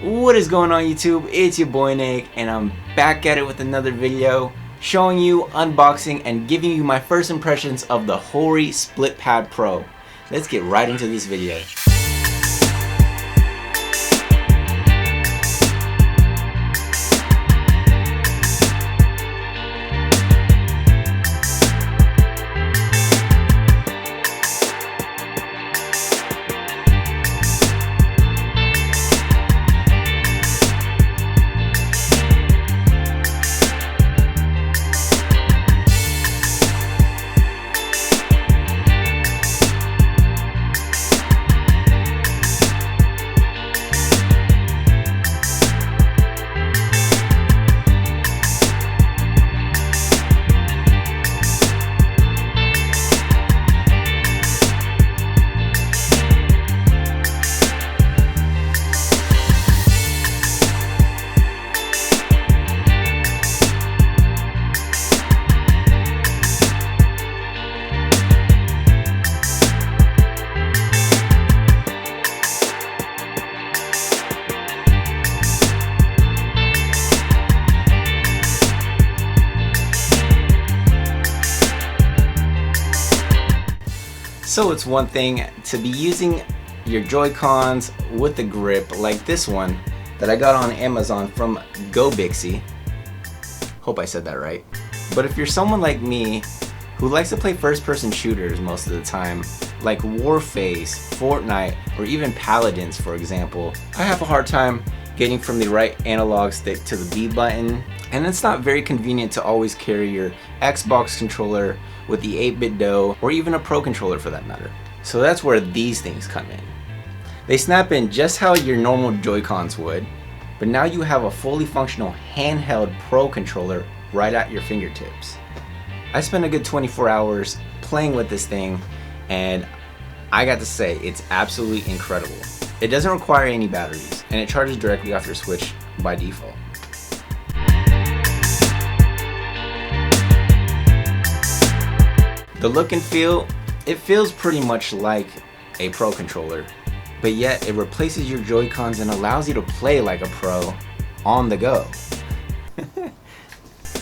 What is going on YouTube? It's your boy Nick and I'm back at it with another video showing you, unboxing, and giving you my first impressions of the HORI Split Pad Pro. Let's get right into this video. So it's one thing to be using your Joy-Cons with a grip like this one that I got on Amazon from Gabxy. Hope I said that right. But if you're someone like me who likes to play first-person shooters most of the time, like Warface, Fortnite, or even Paladins for example, I have a hard time getting from the right analog stick to the B button, and it's not very convenient to always carry your Xbox controller with the 8-bit DOE, or even a Pro controller for that matter. So that's where these things come in. They snap in just how your normal Joy-Cons would, but now you have a fully functional handheld Pro controller right at your fingertips. I spent a good 24 hours playing with this thing, and I got to say, it's absolutely incredible. It doesn't require any batteries, and it charges directly off your Switch by default. The look and feel, it feels pretty much like a Pro controller, but yet it replaces your Joy-Cons and allows you to play like a Pro on the go.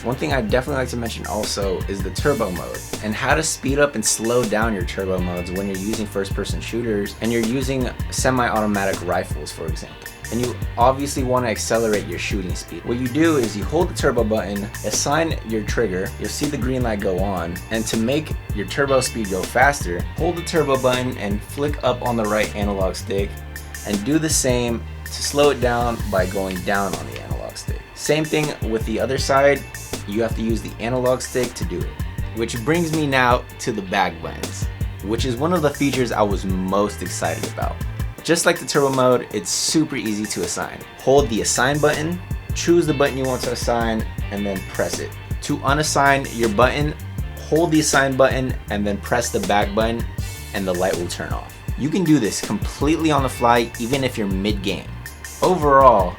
One thing I'd definitely like to mention also is the turbo mode and how to speed up and slow down your turbo modes when you're using first-person shooters and you're using semi-automatic rifles, for example. And you obviously want to accelerate your shooting speed. What you do is you hold the turbo button, assign your trigger, you'll see the green light go on, and to make your turbo speed go faster, hold the turbo button and flick up on the right analog stick, and do the same to slow it down by going down on the analog stick. Same thing with the other side, you have to use the analog stick to do it. Which brings me now to the back buttons, which is one of the features I was most excited about. Just like the turbo mode, it's super easy to assign. Hold the assign button, choose the button you want to assign, and then press it. To unassign your button, hold the assign button and then press the back button and the light will turn off. You can do this completely on the fly even if you're mid-game. Overall,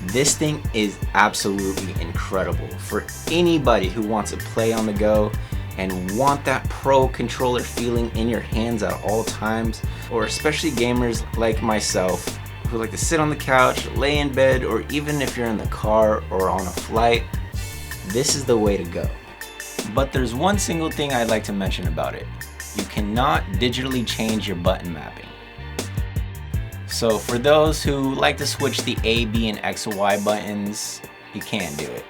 this thing is absolutely incredible for anybody who wants to play on the go and want that Pro controller feeling in your hands at all times, or especially gamers like myself who like to sit on the couch, lay in bed, or even if you're in the car or on a flight, this is the way to go. But there's one single thing I'd like to mention about it. You cannot digitally change your button mapping. So for those who like to switch the A, B, and X and Y buttons, you can't do it.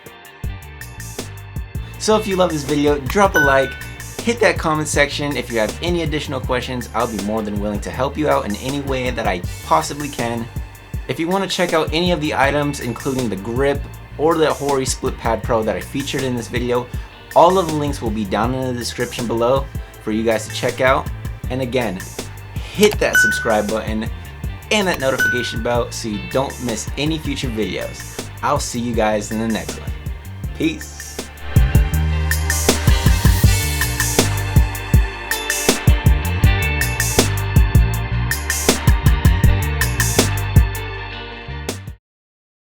So if you love this video, drop a like, hit that comment section. If you have any additional questions, I'll be more than willing to help you out in any way that I possibly can. If you want to check out any of the items, including the grip or the HORI Split Pad Pro that I featured in this video, all of the links will be down in the description below for you guys to check out. And again, hit that subscribe button and that notification bell so you don't miss any future videos. I'll see you guys in the next one. Peace.